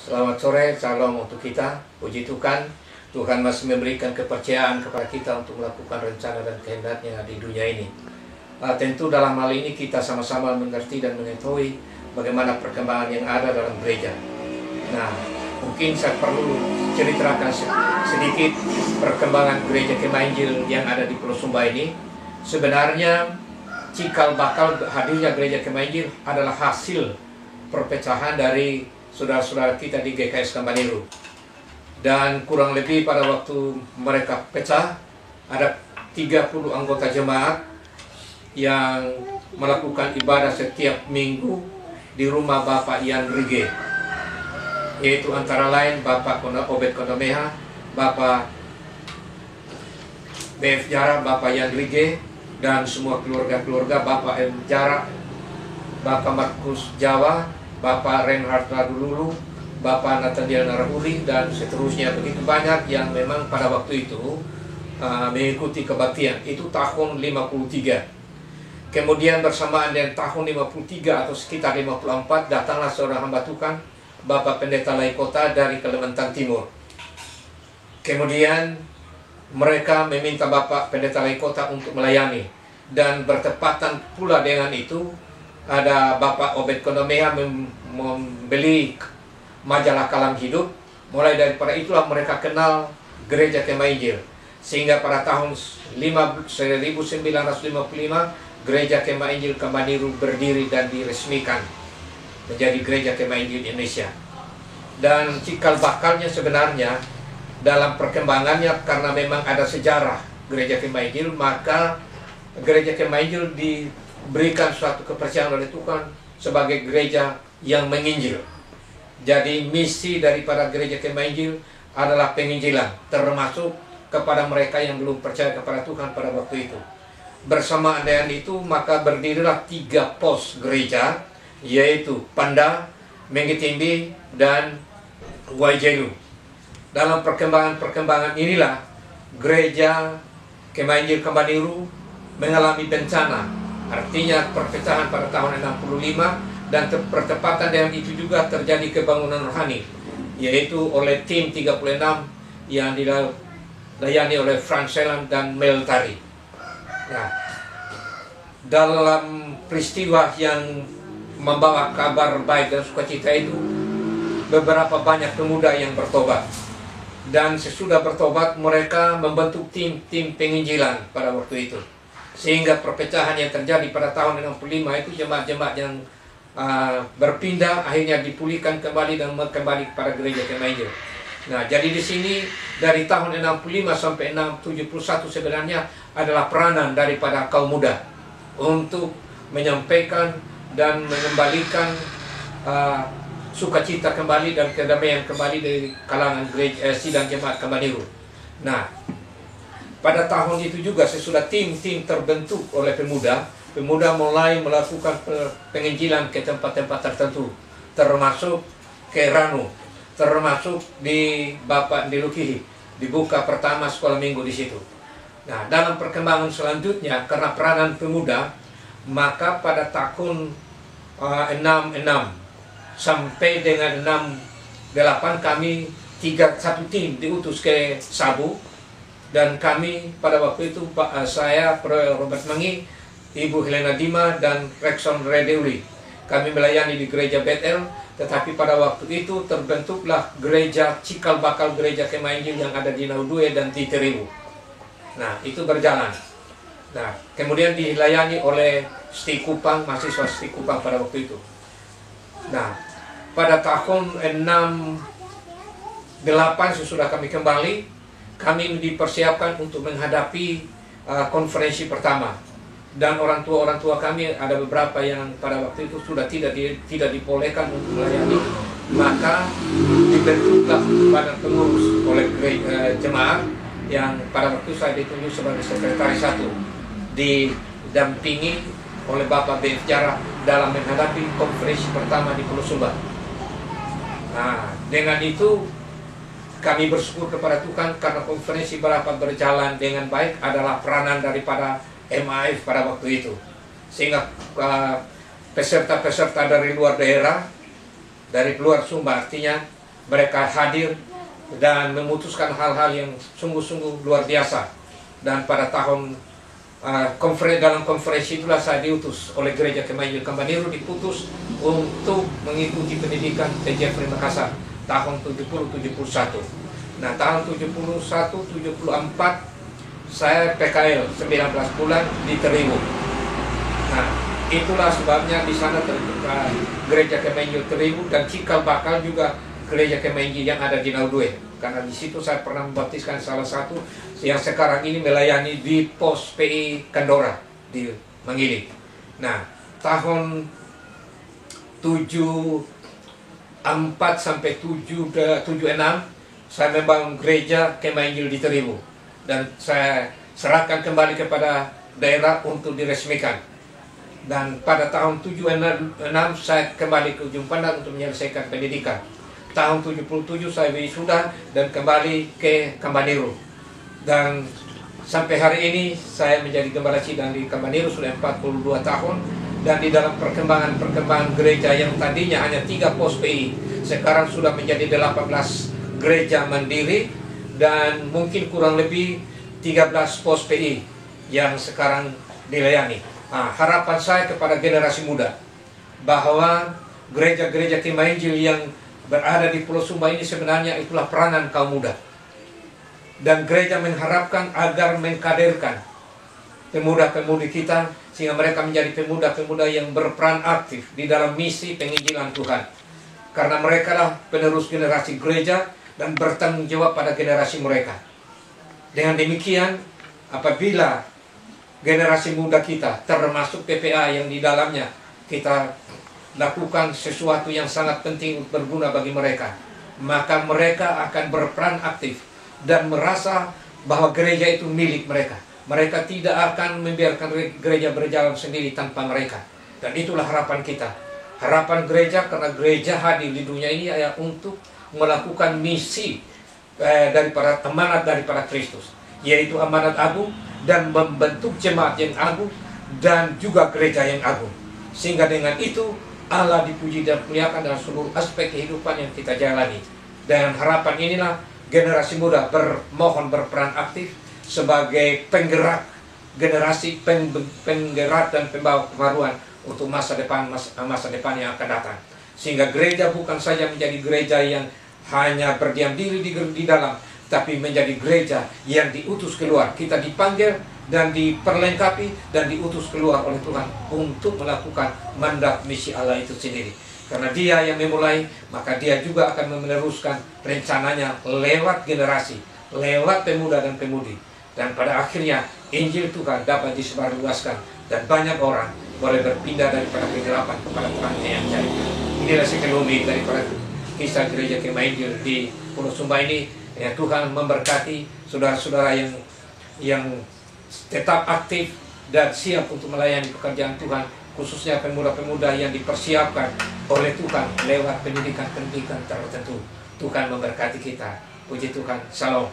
Selamat sore, salam untuk kita. Puji Tuhan, Tuhan masih memberikan kepercayaan kepada kita untuk melakukan rencana dan kehendaknya di dunia ini. Tentu dalam hal ini kita sama-sama mengerti dan mengetahui bagaimana perkembangan yang ada dalam gereja. Nah, mungkin saya perlu ceritakan sedikit perkembangan gereja Kemah Injil yang ada di Pulau Sumba ini. Sebenarnya cikal bakal hadirnya gereja Kemah Injil adalah hasil perpecahan dari saudara-saudara kita di GKS Kambaniru. Dan kurang lebih pada waktu mereka pecah, ada 30 anggota jemaat yang melakukan ibadah setiap minggu di rumah Bapak Ian Rige, yaitu antara lain Bapak Obed Kondomeha, Bapak BF Jara, Bapak Ian Rige, dan semua keluarga-keluarga, Bapak M Jara, Bapak Markus Jawa, Bapak Reinhard Radululu, Bapak Nathaniel Narahuli, dan seterusnya. Begitu banyak yang memang pada waktu itu mengikuti kebaktian. Itu tahun 53. Kemudian bersamaan dengan tahun 53 atau sekitar 54, datanglah seorang hamba Tuhan, Bapak Pendeta Lai Kota dari Kalimantan Timur. Kemudian mereka meminta Bapak Pendeta Lai Kota untuk melayani. Dan bertepatan pula dengan itu, ada Bapak Obed Kondomeha membeli majalah Kalam Hidup. Mulai daripada itulah mereka kenal gereja Kemah Injil. Sehingga pada tahun 1955 gereja Kemah Injil Kambaniru berdiri dan diresmikan menjadi gereja Kemah Injil Indonesia. Dan cikal bakalnya sebenarnya dalam perkembangannya, karena memang ada sejarah gereja Kemah Injil, maka gereja Kemah Injil diberikan suatu kepercayaan oleh Tuhan sebagai gereja yang menginjil. Jadi misi daripada gereja Kemah Injil adalah penginjilan, termasuk kepada mereka yang belum percaya kepada Tuhan pada waktu itu. Bersamaan dengan itu, maka berdirilah 3 pos gereja, yaitu Panda, Mengitimbi, dan Waijelu. Dalam perkembangan inilah gereja Kemah Injil Kambaniru mengalami bencana. Artinya perpecahan pada tahun 65, dan bertepatan dengan itu juga terjadi kebangunan rohani, yaitu oleh tim 36 yang dilayani oleh Frank Selan dan Mel Tari. Nah, dalam peristiwa yang membawa kabar baik dan sukacita itu, beberapa banyak pemuda yang bertobat. Dan sesudah bertobat, mereka membentuk tim penginjilan pada waktu itu. Sehingga perpecahan yang terjadi pada tahun 65 itu, jemaat-jemaat yang berpindah akhirnya dipulihkan kembali dan kembali kepada gereja Kemah Injil. Nah, jadi di sini dari tahun 65 sampai 71 sebenarnya adalah peranan daripada kaum muda untuk menyampaikan dan mengembalikan sukacita kembali dan kedamaian kembali dari kalangan gereja sidang jemaat Kambaniru. Nah, pada tahun itu juga sesudah tim-tim terbentuk oleh pemuda mulai melakukan penginjilan ke tempat-tempat tertentu, termasuk ke Ranu, termasuk di Bapak di Lukihi, dibuka pertama sekolah minggu di situ. Nah, dalam perkembangan selanjutnya, karena peranan pemuda, maka pada tahun 66 sampai dengan 68 kami satu tim diutus ke Sabu. Dan kami pada waktu itu, saya, Robert Mangi, Ibu Helena Dima, dan Rexon Redeuli, kami melayani di gereja Bethel. Tetapi pada waktu itu terbentuklah gereja cikal bakal gereja Kemah Injil yang ada di Naudue dan di Teribu. Nah, itu berjalan. Nah, kemudian dilayani oleh Sti Kupang, mahasiswa Sti Kupang pada waktu itu. Nah, pada tahun 68 sesudah kami kembali, kami dipersiapkan untuk menghadapi konferensi pertama. Dan orang tua kami ada beberapa yang pada waktu itu sudah tidak dibolehkan untuk melayani. Maka dibentuklah badan pengurus oleh jemaat yang pada waktu saya ditunjuk sebagai sekretaris 1, didampingi oleh Bapak BF Jara dalam menghadapi konferensi pertama di Pulau Sumba. Nah, dengan itu kami bersyukur kepada Tuhan karena konferensi berjalan dengan baik adalah peranan daripada MAF pada waktu itu. Sehingga peserta-peserta dari luar daerah, dari luar Sumba, artinya mereka hadir dan memutuskan hal-hal yang sungguh-sungguh luar biasa. Dan pada tahun dalam konferensi itulah saya diutus oleh Gereja Kemail Kambaniro, diputus untuk mengikuti pendidikan di Jeffrey Makassar tahun 70-71. Nah, tahun 71-74 saya PKL 19 bulan di Terigu. Nah, itulah sebabnya di sana terbuka Gereja Kemail Terigu, dan cikal bakal juga Gereja Kemail yang ada di Naudue. Karena di situ saya pernah membaptiskan salah satu yang sekarang ini melayani di pos PI Kandora di Mangili. Nah, tahun 74 sampai 76 saya membangun Gereja Kemail di Terigu, dan saya serahkan kembali kepada daerah untuk diresmikan. Dan pada tahun 76 saya kembali ke Ujung Pandang untuk menyelesaikan pendidikan. Tahun 77 saya wisuda dan kembali ke Kambaniro. Dan sampai hari ini saya menjadi gembala sidang di Kambaniro sudah 42 tahun. Dan di dalam perkembangan gereja yang tadinya hanya 3 pos PI, sekarang sudah menjadi 18 gereja mandiri, dan mungkin kurang lebih 13 pos PI yang sekarang dilayani. Nah, harapan saya kepada generasi muda bahwa gereja-gereja Kemail yang berada di Pulau Sumba ini sebenarnya itulah peranan kaum muda. Dan gereja mengharapkan agar mengkaderkan pemuda-pemudi kita, sehingga mereka menjadi pemuda-pemuda yang berperan aktif di dalam misi penginjilan Tuhan. Karena mereka lah penerus generasi gereja dan bertanggung jawab pada generasi mereka. Dengan demikian, apabila generasi muda kita, termasuk PPA yang di dalamnya, kita lakukan sesuatu yang sangat penting untuk berguna bagi mereka, maka mereka akan berperan aktif dan merasa bahwa gereja itu milik mereka. Mereka tidak akan membiarkan gereja berjalan sendiri tanpa mereka. Dan itulah harapan kita. Harapan gereja, karena gereja hadir di dunia ini adalah untuk melakukan misi daripada amanat daripada Kristus, yaitu amanat agung, dan membentuk jemaat yang agung dan juga gereja yang agung. Sehingga dengan itu Allah dipuji dan muliakan dalam seluruh aspek kehidupan yang kita jalani. Dan harapan inilah generasi muda mohon berperan aktif sebagai penggerak generasi, penggerak dan pembawa kebaruan untuk masa depan yang akan datang. Sehingga gereja bukan saja menjadi gereja yang hanya berdiam diri di dalam, tapi menjadi gereja yang diutus keluar. Kita dipanggil dan diperlengkapi dan diutus keluar oleh Tuhan untuk melakukan mandat misi Allah itu sendiri. Karena Dia yang memulai, maka Dia juga akan meneruskan rencananya lewat generasi, lewat pemuda dan pemudi. Dan pada akhirnya Injil Tuhan dapat disebarluaskan dan banyak orang boleh berpindah daripada kegelapan kepada terang yang jaya. Inilah sekelumit daripada kisah gereja Kemail di Pulau Sumba ini. Ya, Tuhan memberkati saudara-saudara yang tetap aktif dan siap untuk melayani pekerjaan Tuhan, khususnya pemuda-pemuda yang dipersiapkan oleh Tuhan lewat pendidikan tertentu. Tuhan memberkati kita. Puji Tuhan. Shalom.